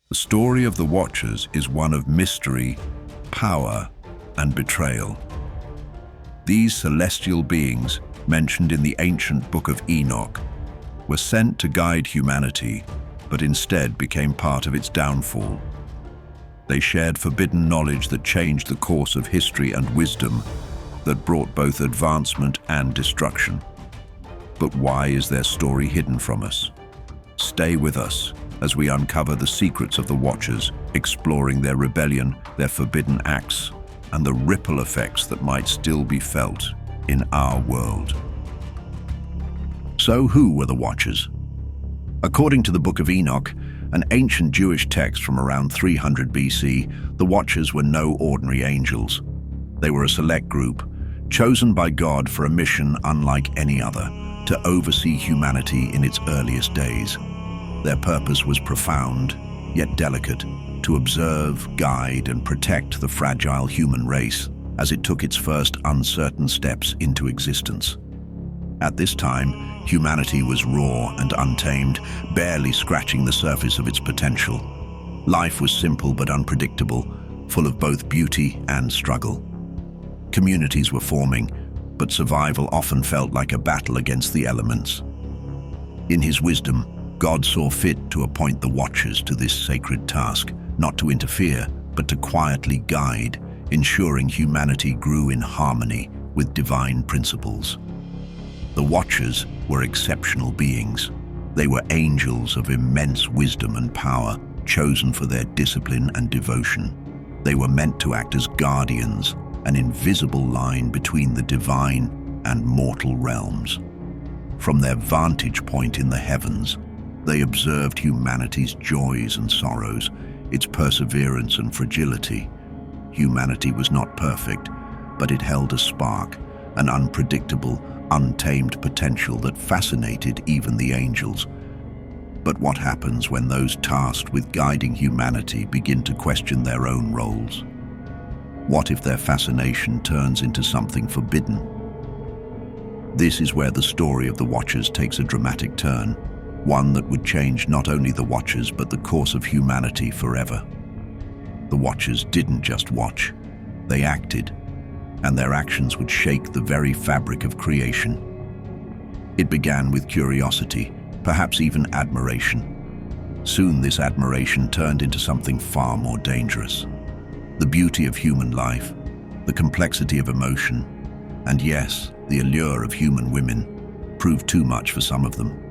The story of the Watchers is one of mystery, power, and betrayal. These celestial beings, mentioned in the ancient Book of Enoch, were sent to guide humanity, but instead became part of its downfall. They shared forbidden knowledge that changed the course of history and wisdom, that brought both advancement and destruction. But why is their story hidden from us? Stay with us as we uncover the secrets of the Watchers, exploring their rebellion, their forbidden acts, and the ripple effects that might still be felt in our world. So who were the Watchers? According to the Book of Enoch, an ancient Jewish text from around 300 BC, the Watchers were no ordinary angels. They were a select group, chosen by God for a mission unlike any other, to oversee humanity in its earliest days. Their purpose was profound, yet delicate, to observe, guide, and protect the fragile human race as it took its first uncertain steps into existence. At this time, humanity was raw and untamed, barely scratching the surface of its potential. Life was simple but unpredictable, full of both beauty and struggle. Communities were forming, but survival often felt like a battle against the elements. In his wisdom, God saw fit to appoint the Watchers to this sacred task, not to interfere, but to quietly guide, ensuring humanity grew in harmony with divine principles. The Watchers were exceptional beings. They were angels of immense wisdom and power, chosen for their discipline and devotion. They were meant to act as guardians, an invisible line between the divine and mortal realms. From their vantage point in the heavens, they observed humanity's joys and sorrows, its perseverance and fragility. Humanity was not perfect, but it held a spark, an unpredictable, untamed potential that fascinated even the angels. But what happens when those tasked with guiding humanity begin to question their own roles? What if their fascination turns into something forbidden? This is where the story of the Watchers takes a dramatic turn, one that would change not only the Watchers but the course of humanity forever. The Watchers didn't just watch, they acted, and their actions would shake the very fabric of creation. It began with curiosity, perhaps even admiration. Soon this admiration turned into something far more dangerous. The beauty of human life, the complexity of emotion, and yes, the allure of human women, proved too much for some of them.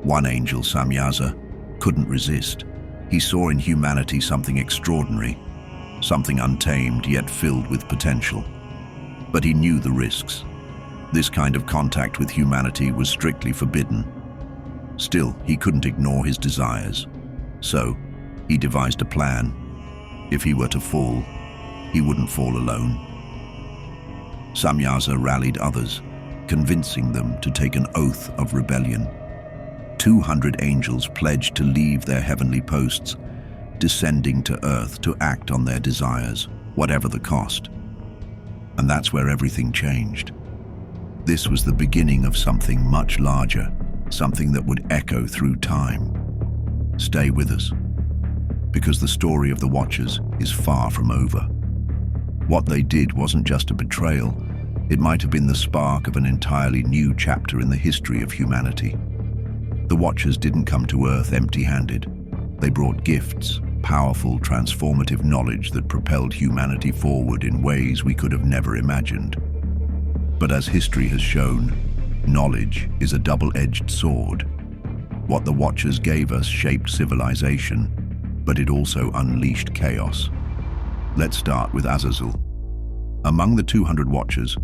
One angel, Samyaza, couldn't resist. He saw in humanity something extraordinary, something untamed yet filled with potential. But he knew the risks. This kind of contact with humanity was strictly forbidden. Still, he couldn't ignore his desires. So, he devised a plan. If he were to fall, he wouldn't fall alone. Samyaza rallied others, convincing them to take an oath of rebellion. 200 angels pledged to leave their heavenly posts, descending to earth to act on their desires, whatever the cost. And that's where everything changed. This was the beginning of something much larger, something that would echo through time. Stay with us, because the story of the Watchers is far from over. What they did wasn't just a betrayal, it might have been the spark of an entirely new chapter in the history of humanity. The Watchers didn't come to Earth empty-handed. They brought gifts, powerful, transformative knowledge that propelled humanity forward in ways we could have never imagined. But as history has shown, knowledge is a double-edged sword. What the Watchers gave us shaped civilization, but it also unleashed chaos. Let's start with Azazel. Among the 200 Watchers,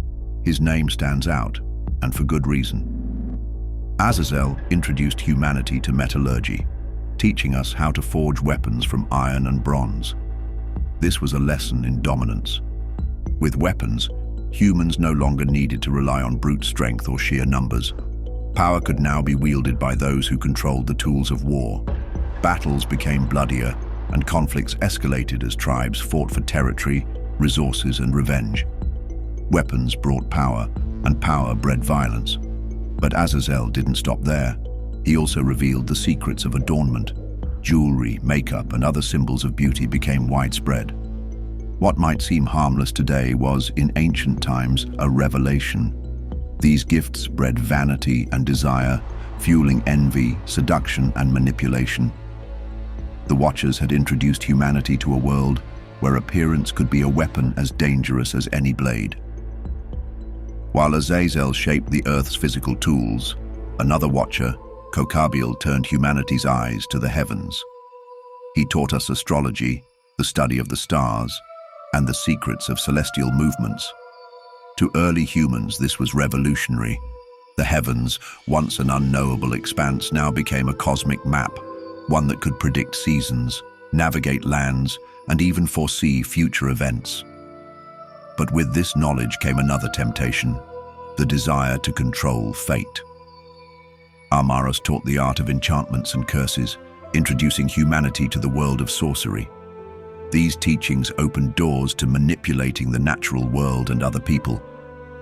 his name stands out, and for good reason. Azazel introduced humanity to metallurgy, teaching us how to forge weapons from iron and bronze. This was a lesson in dominance. With weapons, humans no longer needed to rely on brute strength or sheer numbers. Power could now be wielded by those who controlled the tools of war. Battles became bloodier, and conflicts escalated as tribes fought for territory, resources, and revenge. Weapons brought power, and power bred violence. But Azazel didn't stop there. He also revealed the secrets of adornment. Jewelry, makeup, and other symbols of beauty became widespread. What might seem harmless today was, in ancient times, a revelation. These gifts bred vanity and desire, fueling envy, seduction, and manipulation. The Watchers had introduced humanity to a world where appearance could be a weapon as dangerous as any blade. While Azazel shaped the Earth's physical tools, another Watcher, Kokabiel, turned humanity's eyes to the heavens. He taught us astrology, the study of the stars, and the secrets of celestial movements. To early humans, this was revolutionary. The heavens, once an unknowable expanse, now became a cosmic map, one that could predict seasons, navigate lands, and even foresee future events. But with this knowledge came another temptation, the desire to control fate. Amaras taught the art of enchantments and curses, introducing humanity to the world of sorcery. These teachings opened doors to manipulating the natural world and other people.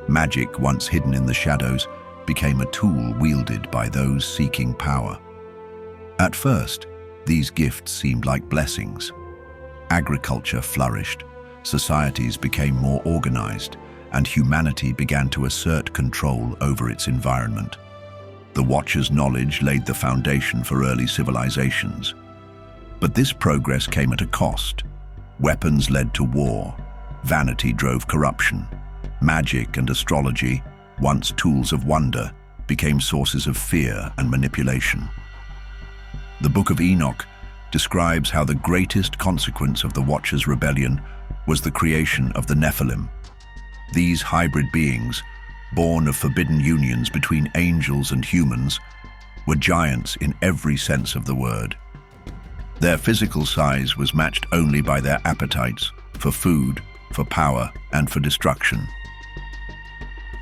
Magic, once hidden in the shadows, became a tool wielded by those seeking power. At first, these gifts seemed like blessings. Agriculture flourished, societies became more organized, and humanity began to assert control over its environment. The Watchers' knowledge laid the foundation for early civilizations. But this progress came at a cost. Weapons led to war. Vanity drove corruption. Magic and astrology, once tools of wonder, became sources of fear and manipulation. The Book of Enoch describes how the greatest consequence of the Watchers' rebellion was the creation of the Nephilim. These hybrid beings, born of forbidden unions between angels and humans, were giants in every sense of the word. Their physical size was matched only by their appetites for food, for power, and for destruction.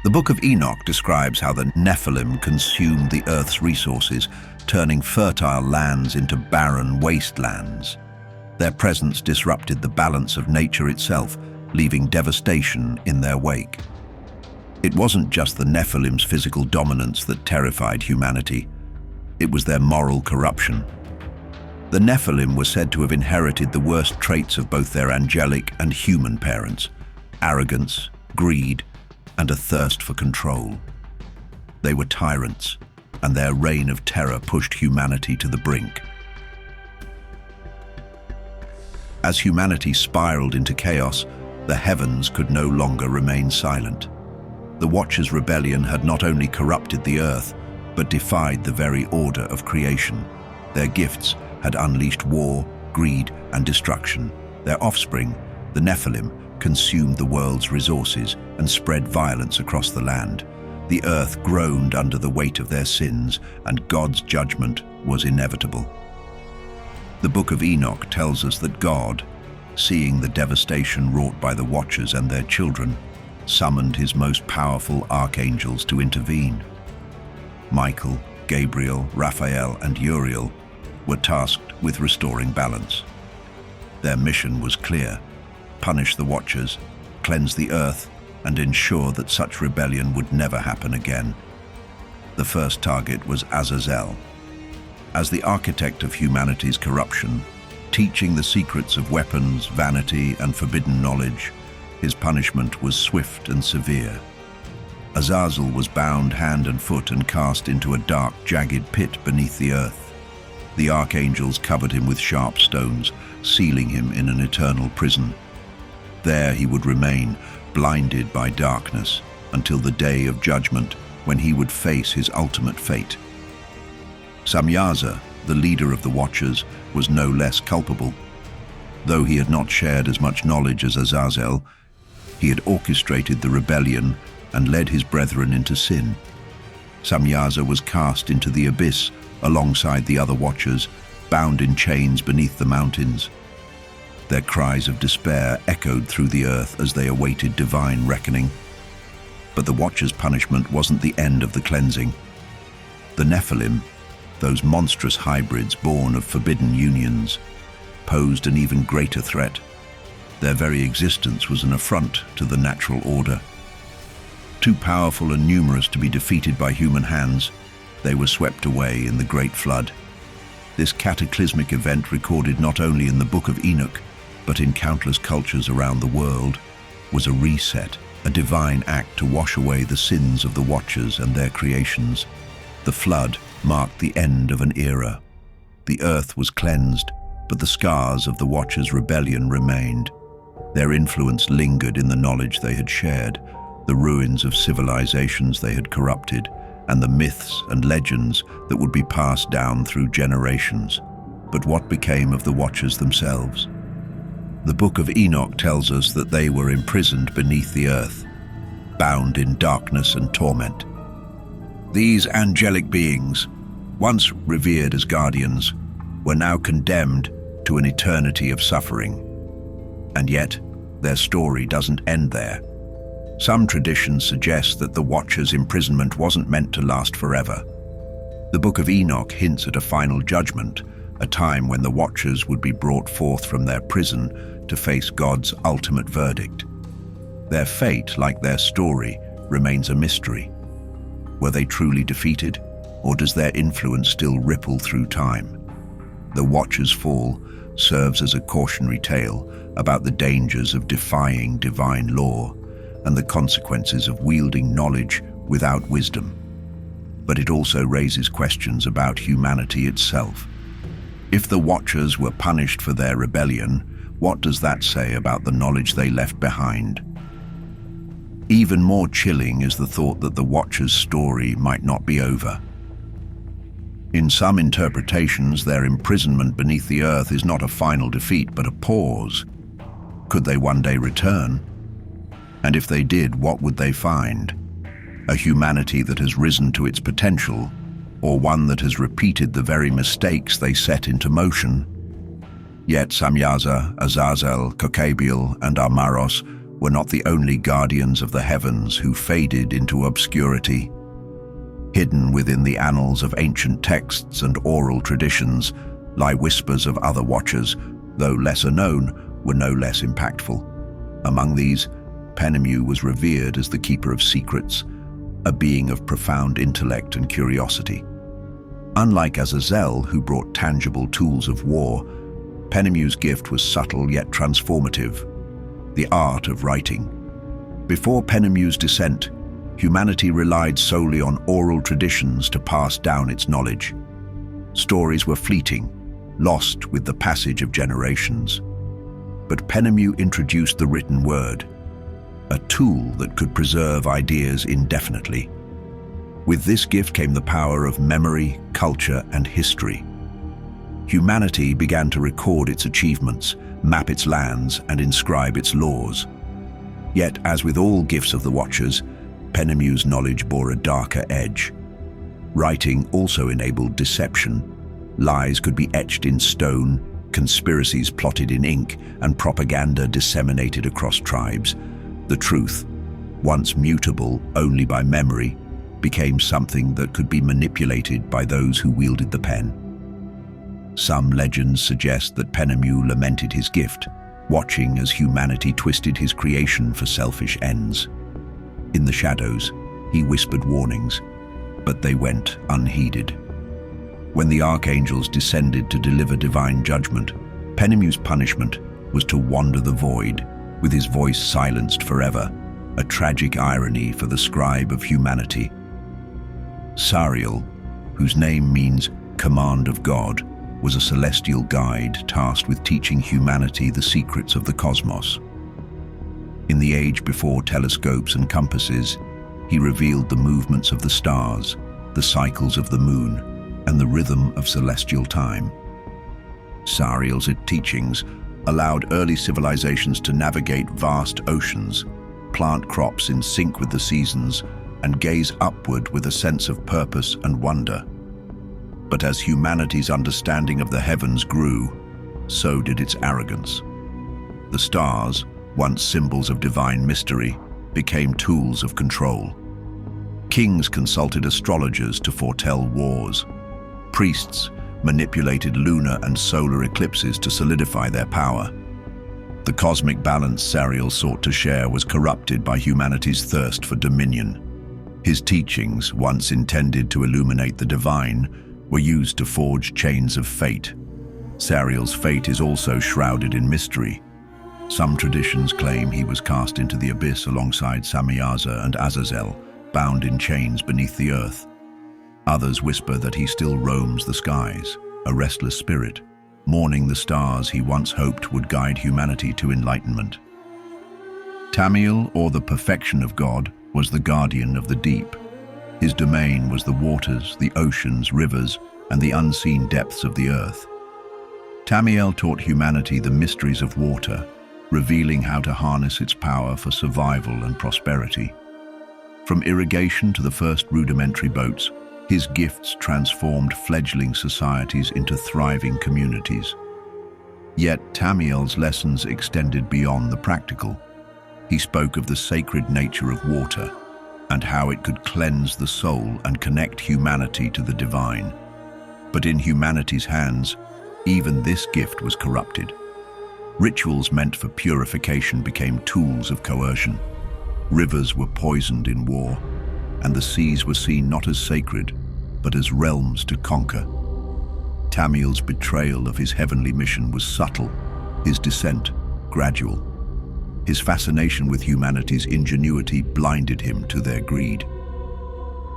The Book of Enoch describes how the Nephilim consumed the earth's resources, turning fertile lands into barren wastelands. Their presence disrupted the balance of nature itself, leaving devastation in their wake. It wasn't just the Nephilim's physical dominance that terrified humanity. It was their moral corruption. The Nephilim were said to have inherited the worst traits of both their angelic and human parents: arrogance, greed, and a thirst for control. They were tyrants, and their reign of terror pushed humanity to the brink. As humanity spiraled into chaos, the heavens could no longer remain silent. The Watchers' rebellion had not only corrupted the earth, but defied the very order of creation. Their gifts had unleashed war, greed, and destruction. Their offspring, the Nephilim, consumed the world's resources and spread violence across the land. The earth groaned under the weight of their sins, and God's judgment was inevitable. The Book of Enoch tells us that God, seeing the devastation wrought by the Watchers and their children, summoned his most powerful archangels to intervene. Michael, Gabriel, Raphael, and Uriel were tasked with restoring balance. Their mission was clear: punish the Watchers, cleanse the earth, and ensure that such rebellion would never happen again. The first target was Azazel. As the architect of humanity's corruption, teaching the secrets of weapons, vanity, and forbidden knowledge, his punishment was swift and severe. Azazel was bound hand and foot and cast into a dark, jagged pit beneath the earth. The archangels covered him with sharp stones, sealing him in an eternal prison. There he would remain, blinded by darkness, until the day of judgment, when he would face his ultimate fate. Samyaza, the leader of the Watchers, was no less culpable. Though he had not shared as much knowledge as Azazel, he had orchestrated the rebellion and led his brethren into sin. Samyaza was cast into the abyss alongside the other Watchers, bound in chains beneath the mountains. Their cries of despair echoed through the earth as they awaited divine reckoning. But the Watchers' punishment wasn't the end of the cleansing. The Nephilim, those monstrous hybrids born of forbidden unions, posed an even greater threat. Their very existence was an affront to the natural order. Too powerful and numerous to be defeated by human hands, they were swept away in the Great Flood. This cataclysmic event, recorded not only in the Book of Enoch, but in countless cultures around the world, was a reset, a divine act to wash away the sins of the Watchers and their creations. The flood marked the end of an era. The earth was cleansed, but the scars of the Watchers' rebellion remained. Their influence lingered in the knowledge they had shared, the ruins of civilizations they had corrupted, and the myths and legends that would be passed down through generations. But what became of the Watchers themselves? The Book of Enoch tells us that they were imprisoned beneath the earth, bound in darkness and torment. These angelic beings, once revered as guardians, were now condemned to an eternity of suffering. And yet, their story doesn't end there. Some traditions suggest that the Watchers' imprisonment wasn't meant to last forever. The Book of Enoch hints at a final judgment, a time when the Watchers would be brought forth from their prison to face God's ultimate verdict. Their fate, like their story, remains a mystery. Were they truly defeated, or does their influence still ripple through time? The Watchers' fall serves as a cautionary tale about the dangers of defying divine law and the consequences of wielding knowledge without wisdom. But it also raises questions about humanity itself. If the Watchers were punished for their rebellion, what does that say about the knowledge they left behind? Even more chilling is the thought that the Watchers' story might not be over. In some interpretations, their imprisonment beneath the earth is not a final defeat, but a pause. Could they one day return? And if they did, what would they find? A humanity that has risen to its potential, or one that has repeated the very mistakes they set into motion? Yet Samyaza, Azazel, Kokabel, and Armaros were not the only guardians of the heavens who faded into obscurity. Hidden within the annals of ancient texts and oral traditions lie whispers of other Watchers, though lesser known, were no less impactful. Among these, Penemu was revered as the keeper of secrets, a being of profound intellect and curiosity. Unlike Azazel, who brought tangible tools of war, Penemu's gift was subtle yet transformative: the art of writing. Before Penemu's descent, humanity relied solely on oral traditions to pass down its knowledge. Stories were fleeting, lost with the passage of generations. But Penemu introduced the written word, a tool that could preserve ideas indefinitely. With this gift came the power of memory, culture, and history. Humanity began to record its achievements, map its lands, and inscribe its laws. Yet, as with all gifts of the Watchers, Penemu's knowledge bore a darker edge. Writing also enabled deception. Lies could be etched in stone, conspiracies plotted in ink, and propaganda disseminated across tribes. The truth, once mutable only by memory, became something that could be manipulated by those who wielded the pen. Some legends suggest that Penemu lamented his gift, watching as humanity twisted his creation for selfish ends. In the shadows, he whispered warnings, but they went unheeded. When the archangels descended to deliver divine judgment, Penemu's punishment was to wander the void, with his voice silenced forever, a tragic irony for the scribe of humanity. Sariel, whose name means command of God, was a celestial guide tasked with teaching humanity the secrets of the cosmos. In the age before telescopes and compasses, he revealed the movements of the stars, the cycles of the moon, and the rhythm of celestial time. Sariel's teachings allowed early civilizations to navigate vast oceans, plant crops in sync with the seasons, and gaze upward with a sense of purpose and wonder. But as humanity's understanding of the heavens grew, so did its arrogance. The stars, once symbols of divine mystery, became tools of control. Kings consulted astrologers to foretell wars. Priests manipulated lunar and solar eclipses to solidify their power. The cosmic balance Sariel sought to share was corrupted by humanity's thirst for dominion. His teachings, once intended to illuminate the divine, were used to forge chains of fate. Sariel's fate is also shrouded in mystery. Some traditions claim he was cast into the abyss alongside Samiaza and Azazel, bound in chains beneath the earth. Others whisper that he still roams the skies, a restless spirit, mourning the stars he once hoped would guide humanity to enlightenment. Tamiel, or the perfection of God, was the guardian of the deep. His domain was the waters, the oceans, rivers, and the unseen depths of the earth. Tamiel taught humanity the mysteries of water, revealing how to harness its power for survival and prosperity. From irrigation to the first rudimentary boats, his gifts transformed fledgling societies into thriving communities. Yet Tamiel's lessons extended beyond the practical. He spoke of the sacred nature of water and how it could cleanse the soul and connect humanity to the divine. But in humanity's hands, even this gift was corrupted. Rituals meant for purification became tools of coercion. Rivers were poisoned in war, and the seas were seen not as sacred, but as realms to conquer. Tamiel's betrayal of his heavenly mission was subtle, his descent gradual. His fascination with humanity's ingenuity blinded him to their greed.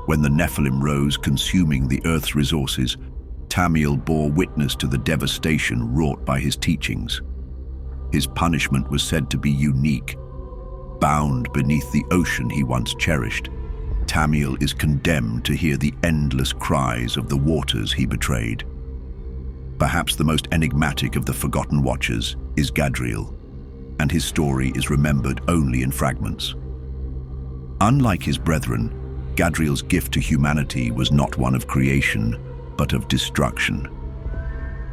When the Nephilim rose, consuming the earth's resources, Tamiel bore witness to the devastation wrought by his teachings. His punishment was said to be unique. Bound beneath the ocean he once cherished, Tamiel is condemned to hear the endless cries of the waters he betrayed. Perhaps the most enigmatic of the forgotten watchers is Gadriel, and his story is remembered only in fragments. Unlike his brethren, Gadriel's gift to humanity was not one of creation, but of destruction.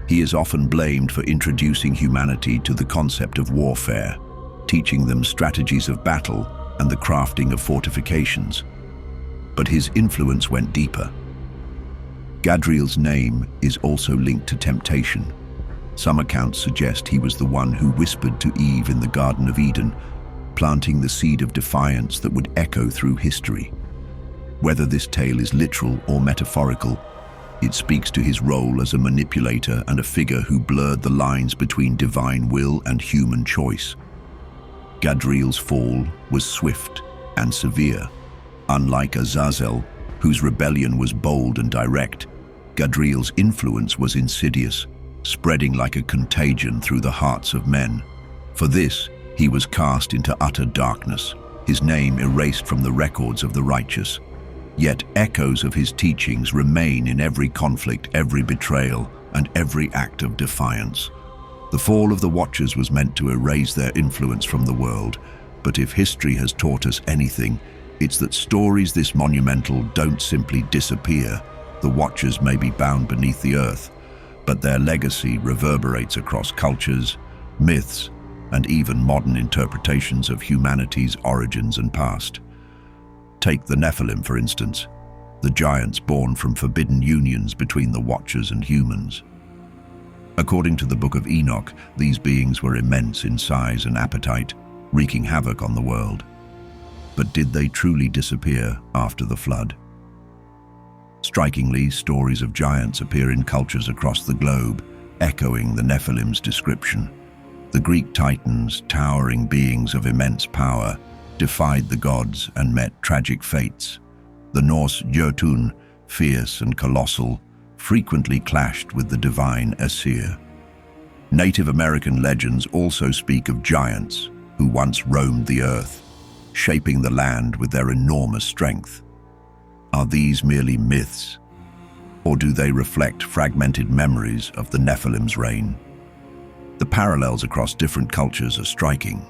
He is often blamed for introducing humanity to the concept of warfare, teaching them strategies of battle and the crafting of fortifications. But his influence went deeper. Gadriel's name is also linked to temptation. Some accounts suggest he was the one who whispered to Eve in the Garden of Eden, planting the seed of defiance that would echo through history. Whether this tale is literal or metaphorical, it speaks to his role as a manipulator and a figure who blurred the lines between divine will and human choice. Gadriel's fall was swift and severe. Unlike Azazel, whose rebellion was bold and direct, Gadriel's influence was insidious, spreading like a contagion through the hearts of men. For this, he was cast into utter darkness, his name erased from the records of the righteous. Yet echoes of his teachings remain in every conflict, every betrayal, and every act of defiance. The fall of the Watchers was meant to erase their influence from the world, but if history has taught us anything, it's that stories this monumental don't simply disappear. The Watchers may be bound beneath the earth, but their legacy reverberates across cultures, myths, and even modern interpretations of humanity's origins and past. Take the Nephilim, for instance, the giants born from forbidden unions between the Watchers and humans. According to the Book of Enoch, these beings were immense in size and appetite, wreaking havoc on the world. But did they truly disappear after the flood? Strikingly, stories of giants appear in cultures across the globe, echoing the Nephilim's description. The Greek Titans, towering beings of immense power, defied the gods and met tragic fates. The Norse Jotun, fierce and colossal, frequently clashed with the divine Aesir. Native American legends also speak of giants who once roamed the earth, shaping the land with their enormous strength. Are these merely myths, or do they reflect fragmented memories of the Nephilim's reign? The parallels across different cultures are striking.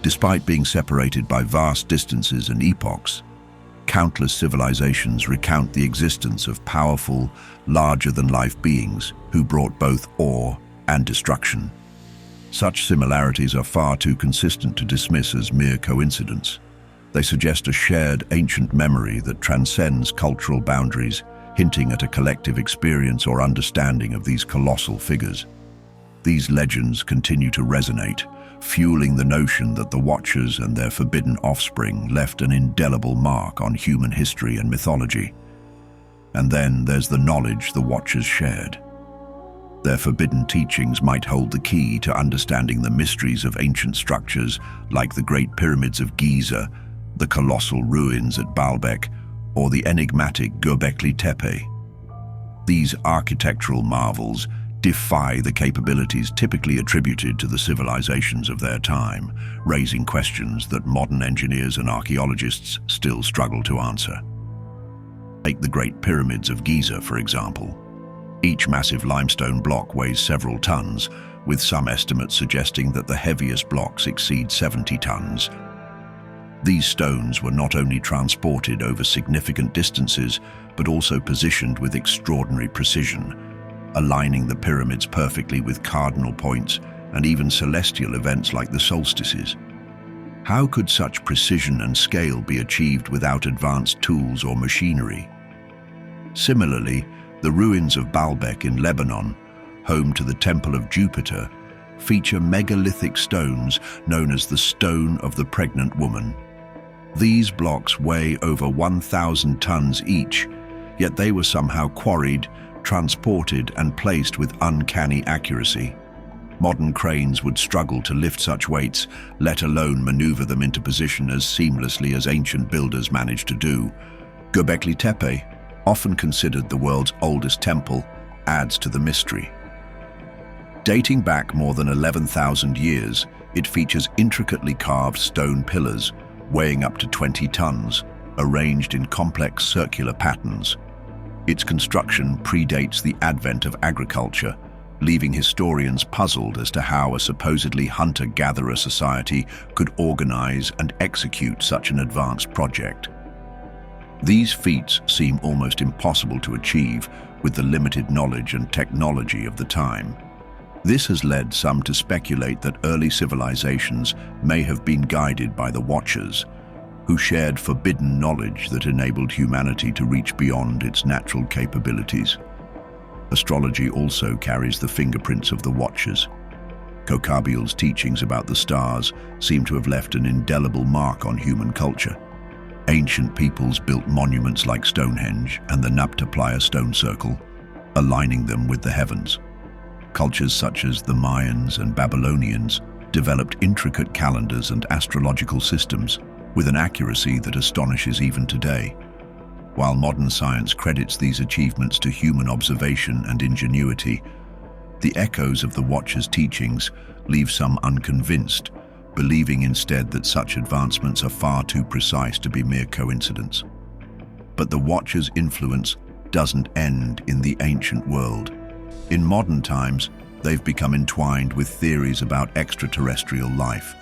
Despite being separated by vast distances and epochs, countless civilizations recount the existence of powerful, larger-than-life beings who brought both awe and destruction. Such similarities are far too consistent to dismiss as mere coincidence. They suggest a shared ancient memory that transcends cultural boundaries, hinting at a collective experience or understanding of these colossal figures. These legends continue to resonate, fueling the notion that the Watchers and their forbidden offspring left an indelible mark on human history and mythology. And then there's the knowledge the Watchers shared. Their forbidden teachings might hold the key to understanding the mysteries of ancient structures like the Great Pyramids of Giza, the colossal ruins at Baalbek, or the enigmatic Göbekli Tepe. These architectural marvels defy the capabilities typically attributed to the civilizations of their time, raising questions that modern engineers and archaeologists still struggle to answer. Take the Great Pyramids of Giza, for example. Each massive limestone block weighs several tons, with some estimates suggesting that the heaviest blocks exceed 70 tons. These stones were not only transported over significant distances, but also positioned with extraordinary precision, aligning the pyramids perfectly with cardinal points and even celestial events like the solstices. How could such precision and scale be achieved without advanced tools or machinery? Similarly, the ruins of Baalbek in Lebanon, home to the Temple of Jupiter, feature megalithic stones known as the Stone of the Pregnant Woman. These blocks weigh over 1,000 tons each, yet they were somehow quarried, transported, and placed with uncanny accuracy. Modern cranes would struggle to lift such weights, let alone maneuver them into position as seamlessly as ancient builders managed to do. Göbekli Tepe, often considered the world's oldest temple, adds to the mystery. Dating back more than 11,000 years, it features intricately carved stone pillars, weighing up to 20 tons, arranged in complex circular patterns. Its construction predates the advent of agriculture, leaving historians puzzled as to how a supposedly hunter-gatherer society could organize and execute such an advanced project. These feats seem almost impossible to achieve with the limited knowledge and technology of the time. This has led some to speculate that early civilizations may have been guided by the Watchers, who shared forbidden knowledge that enabled humanity to reach beyond its natural capabilities. Astrology also carries the fingerprints of the Watchers. Kokabiel's teachings about the stars seem to have left an indelible mark on human culture. Ancient peoples built monuments like Stonehenge and the Naphtali stone circle, aligning them with the heavens. Cultures such as the Mayans and Babylonians developed intricate calendars and astrological systems with an accuracy that astonishes even today. While modern science credits these achievements to human observation and ingenuity, the echoes of the Watchers' teachings leave some unconvinced, believing instead that such advancements are far too precise to be mere coincidence. But the Watchers' influence doesn't end in the ancient world. In modern times, they've become entwined with theories about extraterrestrial life.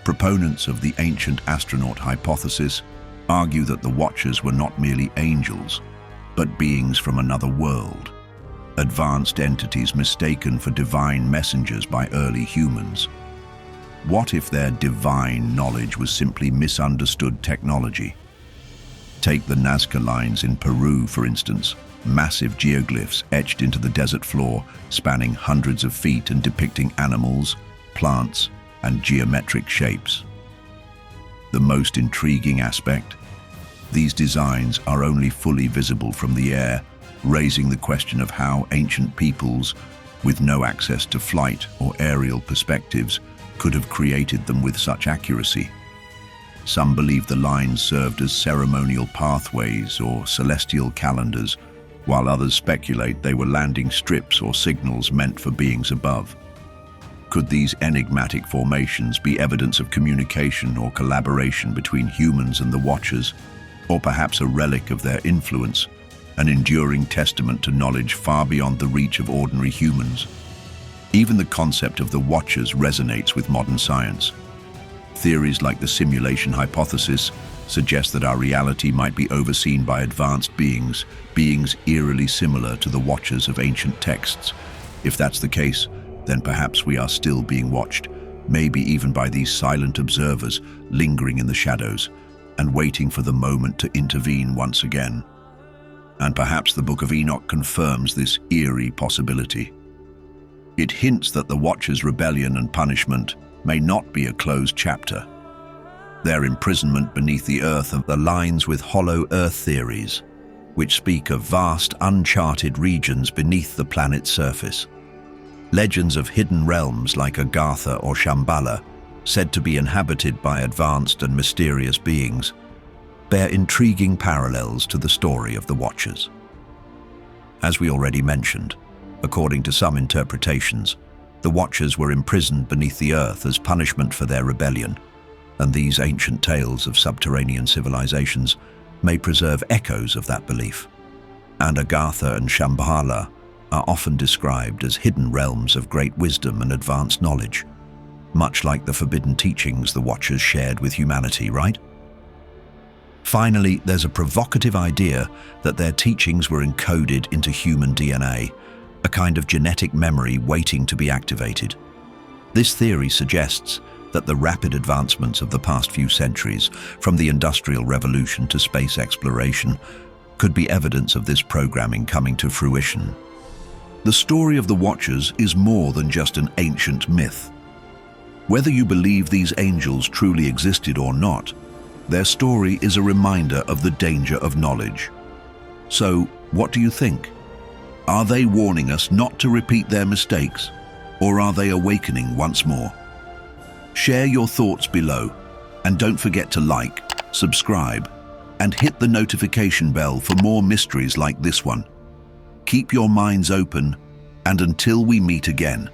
Proponents of the ancient astronaut hypothesis argue that the Watchers were not merely angels, but beings from another world, advanced entities mistaken for divine messengers by early humans. What if their divine knowledge was simply misunderstood technology? Take the Nazca lines in Peru, for instance, massive geoglyphs etched into the desert floor, spanning hundreds of feet and depicting animals, plants, and geometric shapes. The most intriguing aspect? These designs are only fully visible from the air, raising the question of how ancient peoples, with no access to flight or aerial perspectives, could have created them with such accuracy. Some believe the lines served as ceremonial pathways or celestial calendars, while others speculate they were landing strips or signals meant for beings above. Could these enigmatic formations be evidence of communication or collaboration between humans and the Watchers, or perhaps a relic of their influence, an enduring testament to knowledge far beyond the reach of ordinary humans? Even the concept of the Watchers resonates with modern science. Theories like the simulation hypothesis suggest that our reality might be overseen by advanced beings eerily similar to the Watchers of ancient texts. If that's the case, then perhaps we are still being watched, maybe even by these silent observers lingering in the shadows and waiting for the moment to intervene once again. And perhaps the Book of Enoch confirms this eerie possibility. It hints that the Watchers' rebellion and punishment may not be a closed chapter. Their imprisonment beneath the earth aligns with hollow earth theories, which speak of vast, uncharted regions beneath the planet's surface. Legends of hidden realms like Agartha or Shambhala, said to be inhabited by advanced and mysterious beings, bear intriguing parallels to the story of the Watchers. As we already mentioned, according to some interpretations, the Watchers were imprisoned beneath the earth as punishment for their rebellion, and these ancient tales of subterranean civilizations may preserve echoes of that belief. And Agartha and Shambhala are often described as hidden realms of great wisdom and advanced knowledge, much like the forbidden teachings the Watchers shared with humanity, right? Finally, there's a provocative idea that their teachings were encoded into human DNA, a kind of genetic memory waiting to be activated. This theory suggests that the rapid advancements of the past few centuries, from the Industrial Revolution to space exploration, could be evidence of this programming coming to fruition. The story of the Watchers is more than just an ancient myth. Whether you believe these angels truly existed or not, their story is a reminder of the danger of knowledge. So, what do you think? Are they warning us not to repeat their mistakes, or are they awakening once more? Share your thoughts below, and don't forget to like, subscribe, and hit the notification bell for more mysteries like this one. Keep your minds open, and until we meet again,